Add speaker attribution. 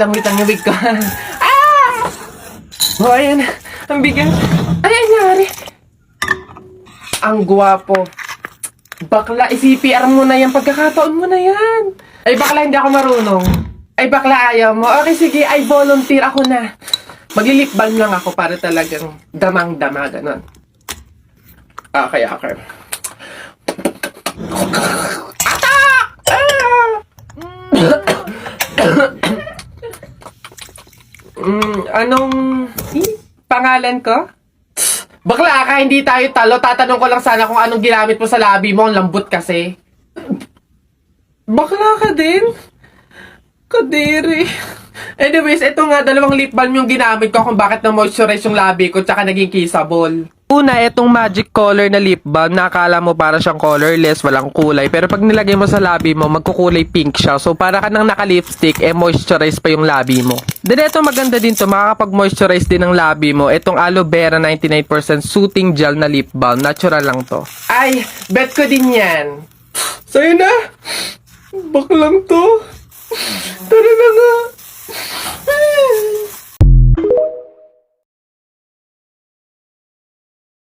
Speaker 1: wait lang yung wig ko. Ah! Oh, ayan. Ang bigat. Ay, nangyari. Ang gwapo. Bakla, i-CPR mo na yan. Pagkakataon mo na yan. Ay, bakla, hindi ako marunong. Ay, bakla, ayaw mo. Okay, sige. Ay, volunteer ako na. Maglilip balm lang ako para talagang damang-dama, ganon. Okay. Atak! Ah! Anong pangalan ko? Bakla ka, hindi tayo talo. Tatanong ko lang sana kung anong ginamit mo sa labi mo. Ang lambot kasi. Bakla ka din? Kadiri. Anyways, ito nga, dalawang lip balm yung ginamit ko kung bakit na-moisturize yung labi ko tsaka naging kissable. Una, itong magic color na lip balm, nakakala mo para siyang colorless, walang kulay. Pero pag nilagay mo sa labi mo, magkukulay pink siya. So, para ka nang naka-lipstick, moisturize pa yung labi mo. Then, ito maganda din to, makakapag-moisturize din ng labi mo. Itong aloe vera 99% soothing gel na lip balm. Natural lang to. Ay, bet ko din yan. Sa'yo na. Baklang to. Tara na nga.